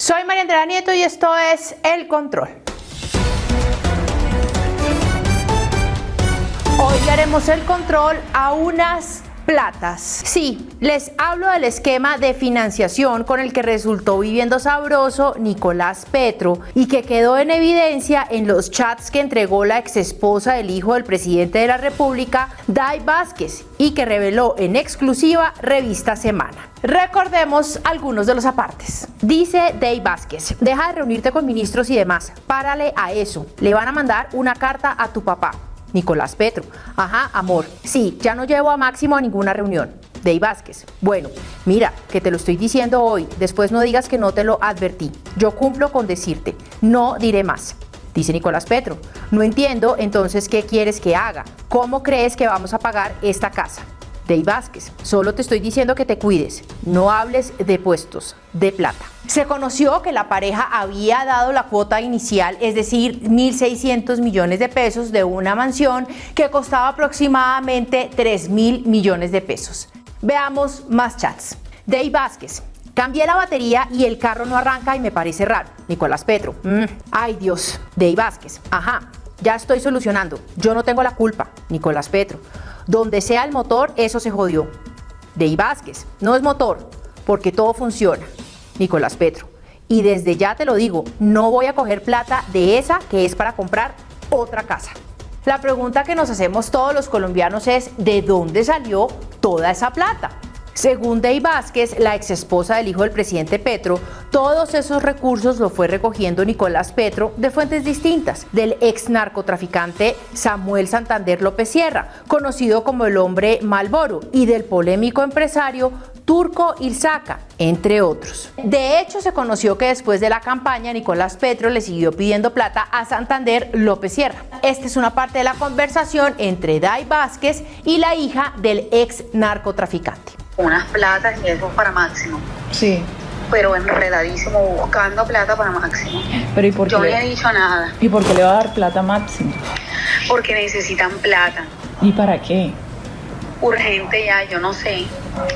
Soy María Andrea Nieto y esto es El Control. Hoy haremos el control a unas platas. Sí, les hablo del esquema de financiación con el que resultó viviendo sabroso Nicolás Petro y que quedó en evidencia en los chats que entregó la exesposa del hijo del presidente de la República, Day Vázquez, y que reveló en exclusiva Revista Semana. Recordemos algunos de los apartes. Dice Day Vázquez: deja de reunirte con ministros y demás, párale a eso, le van a mandar una carta a tu papá. Nicolás Petro: ajá, amor, sí, ya no llevo a Máximo a ninguna reunión. Day Vázquez: bueno, mira, que te lo estoy diciendo hoy, después no digas que no te lo advertí. Yo cumplo con decirte, no diré más. Dice Nicolás Petro: no entiendo, entonces, ¿qué quieres que haga? ¿Cómo crees que vamos a pagar esta casa? Day Vázquez: solo te estoy diciendo que te cuides, no hables de puestos, de plata. Se conoció que la pareja había dado la cuota inicial, es decir, 1.600 millones de pesos de una mansión que costaba aproximadamente 3.000 millones de pesos. Veamos más chats. Day Vázquez: cambié la batería y el carro no arranca y me parece raro. Nicolás Petro: ay Dios. Day Vázquez: ajá, ya estoy solucionando, yo no tengo la culpa. Nicolás Petro: donde sea el motor, eso se jodió. Day Vázquez: no es motor, porque todo funciona. Nicolás Petro: y desde ya te lo digo, no voy a coger plata de esa que es para comprar otra casa. La pregunta que nos hacemos todos los colombianos es: ¿de dónde salió toda esa plata? Según Day Vázquez, la exesposa del hijo del presidente Petro, todos esos recursos lo fue recogiendo Nicolás Petro de fuentes distintas, del ex narcotraficante Samuel Santander López Sierra, conocido como el hombre Malboro, y del polémico empresario Turco Ilzaca, entre otros. De hecho, se conoció que después de la campaña, Nicolás Petro le siguió pidiendo plata a Santander López Sierra. Esta es una parte de la conversación entre Day Vázquez y la hija del ex narcotraficante. Unas platas y eso para Máximo. Sí. Pero enredadísimo, buscando plata para Máximo. Pero ¿y por qué? Yo no le he dicho nada. ¿Y por qué le va a dar plata a Máximo? Porque necesitan plata. ¿Y para qué? Urgente ya, yo no sé.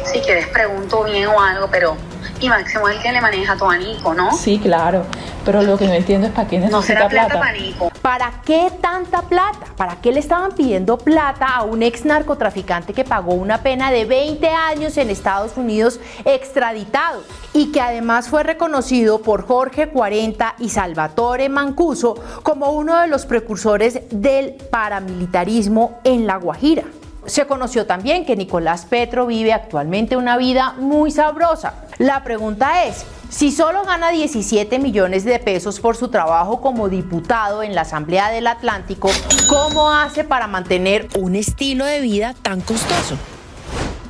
Si quieres pregunto bien o algo, pero... Y Máximo es el que le maneja todo a Nico, ¿no? Sí, claro. Pero lo que no entiendo es para qué necesita no será plata para plata. Nico. ¿Para qué tanta plata? ¿Para qué le estaban pidiendo plata a un ex narcotraficante que pagó una pena de 20 años en Estados Unidos extraditado y que además fue reconocido por Jorge 40 y Salvatore Mancuso como uno de los precursores del paramilitarismo en La Guajira? Se conoció también que Nicolás Petro vive actualmente una vida muy sabrosa. La pregunta es: si solo gana 17 millones de pesos por su trabajo como diputado en la Asamblea del Atlántico, ¿cómo hace para mantener un estilo de vida tan costoso?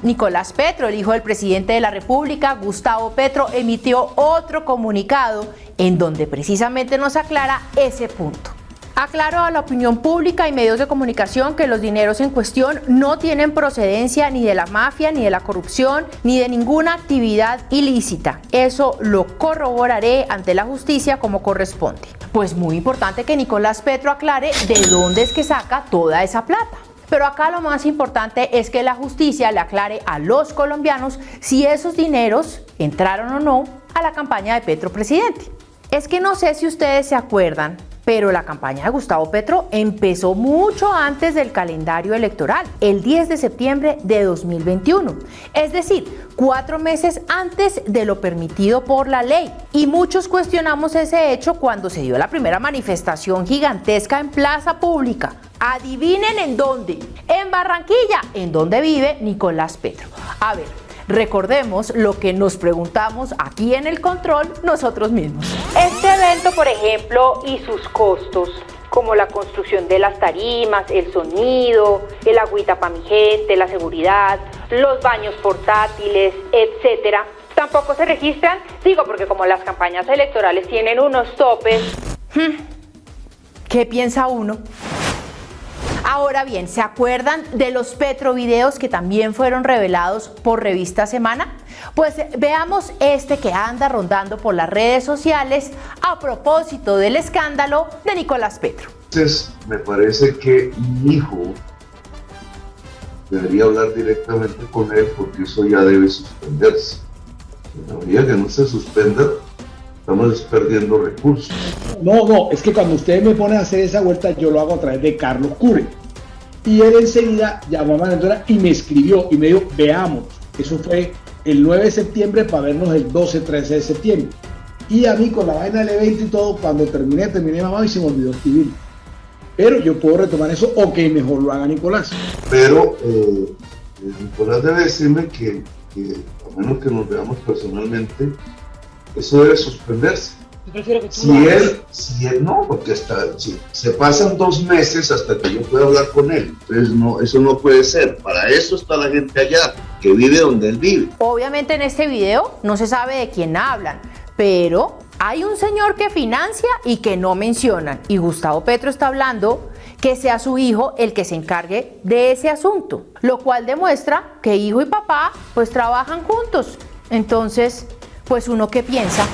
Nicolás Petro, el hijo del presidente de la República, Gustavo Petro, emitió otro comunicado en donde precisamente nos aclara ese punto. Aclaró a la opinión pública y medios de comunicación que los dineros en cuestión no tienen procedencia ni de la mafia, ni de la corrupción, ni de ninguna actividad ilícita. Eso lo corroboraré ante la justicia como corresponde. Pues muy importante que Nicolás Petro aclare de dónde es que saca toda esa plata. Pero acá lo más importante es que la justicia le aclare a los colombianos si esos dineros entraron o no a la campaña de Petro presidente. Es que no sé si ustedes se acuerdan, pero la campaña de Gustavo Petro empezó mucho antes del calendario electoral, el 10 de septiembre de 2021, es decir, 4 meses antes de lo permitido por la ley. Y muchos cuestionamos ese hecho cuando se dio la primera manifestación gigantesca en plaza pública. Adivinen en dónde, en Barranquilla, en donde vive Nicolás Petro. A ver, recordemos lo que nos preguntamos aquí en El Control nosotros mismos. Este evento, por ejemplo, y sus costos, como la construcción de las tarimas, el sonido, el agüita para mi gente, la seguridad, los baños portátiles, etcétera, tampoco se registran, digo, porque como las campañas electorales tienen unos topes. ¿Qué piensa uno? Ahora bien, ¿se acuerdan de los Petrovideos que también fueron revelados por Revista Semana? Pues veamos este que anda rondando por las redes sociales a propósito del escándalo de Nicolás Petro. Entonces, me parece que mi hijo debería hablar directamente con él porque eso ya debe suspenderse. En la medida que no se suspenda, estamos perdiendo recursos. No, es que cuando ustedes me ponen a hacer esa vuelta, yo lo hago a través de Carlos Cure. Y él enseguida llamó a Manuela y me escribió y me dijo, veamos. Eso fue el 9 de septiembre para vernos el 12-13 de septiembre. Y a mí con la vaina del evento y todo, cuando terminé mamá y se me olvidó escribir. Pero yo puedo retomar eso o que mejor lo haga Nicolás. Pero Nicolás debe decirme que a menos que nos veamos personalmente, eso debe suspenderse. Si él no, porque si se pasan 2 meses hasta que yo pueda hablar con él. Entonces no, eso no puede ser. Para eso está la gente allá, que vive donde él vive. Obviamente en este video no se sabe de quién hablan, pero hay un señor que financia y que no mencionan. Y Gustavo Petro está hablando que sea su hijo el que se encargue de ese asunto. Lo cual demuestra que hijo y papá pues trabajan juntos. Entonces, pues uno ¿qué piensa?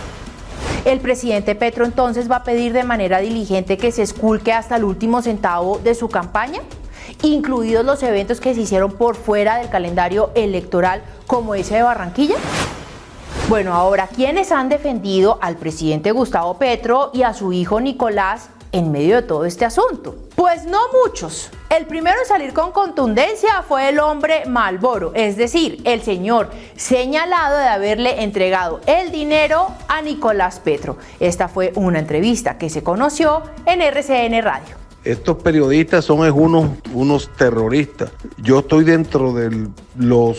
El presidente Petro entonces va a pedir de manera diligente que se esculque hasta el último centavo de su campaña, incluidos los eventos que se hicieron por fuera del calendario electoral como ese de Barranquilla. Bueno, ahora, ¿quiénes han defendido al presidente Gustavo Petro y a su hijo Nicolás en medio de todo este asunto? Pues no muchos. El primero en salir con contundencia fue el hombre Malboro, es decir, el señor señalado de haberle entregado el dinero a Nicolás Petro. Esta fue una entrevista que se conoció en RCN Radio. Estos periodistas son unos terroristas. Yo estoy dentro de los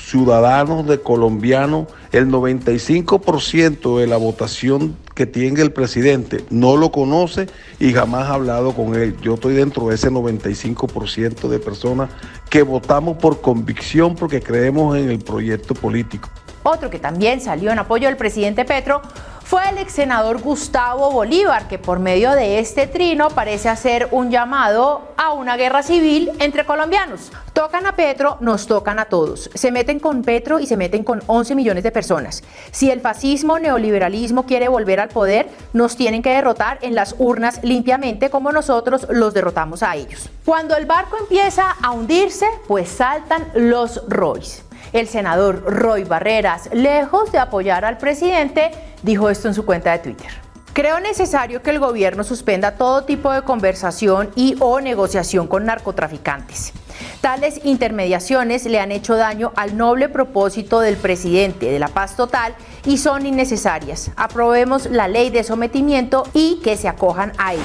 ciudadanos de colombianos. El 95% de la votación que tiene el presidente no lo conoce y jamás ha hablado con él. Yo estoy dentro de ese 95% de personas que votamos por convicción porque creemos en el proyecto político. Otro que también salió en apoyo del presidente Petro fue el ex senador Gustavo Bolívar, que por medio de este trino parece hacer un llamado a una guerra civil entre colombianos. Tocan a Petro, nos tocan a todos. Se meten con Petro y se meten con 11 millones de personas. Si el fascismo, neoliberalismo quiere volver al poder, nos tienen que derrotar en las urnas limpiamente como nosotros los derrotamos a ellos. Cuando el barco empieza a hundirse, pues saltan los Roys. El senador Roy Barreras, lejos de apoyar al presidente, dijo esto en su cuenta de Twitter. Creo necesario que el gobierno suspenda todo tipo de conversación y o negociación con narcotraficantes. Tales intermediaciones le han hecho daño al noble propósito del presidente de la paz total y son innecesarias. Aprobemos la ley de sometimiento y que se acojan a ella.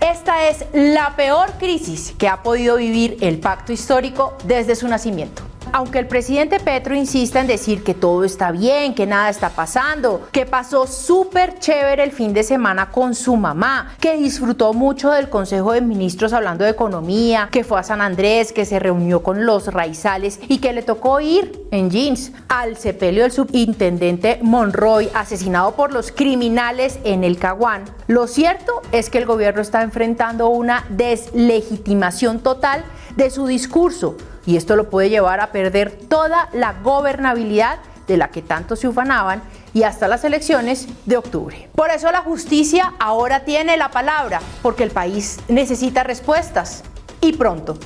Esta es la peor crisis que ha podido vivir el pacto histórico desde su nacimiento. Aunque el presidente Petro insista en decir que todo está bien, que nada está pasando, que pasó súper chévere el fin de semana con su mamá, que disfrutó mucho del Consejo de Ministros hablando de economía, que fue a San Andrés, que se reunió con los raizales y que le tocó ir en jeans al sepelio del subintendente Monroy, asesinado por los criminales en el Caguán. Lo cierto es que el gobierno está enfrentando una deslegitimación total de su discurso, y esto lo puede llevar a perder toda la gobernabilidad de la que tanto se ufanaban y hasta las elecciones de octubre. Por eso la justicia ahora tiene la palabra, porque el país necesita respuestas y pronto.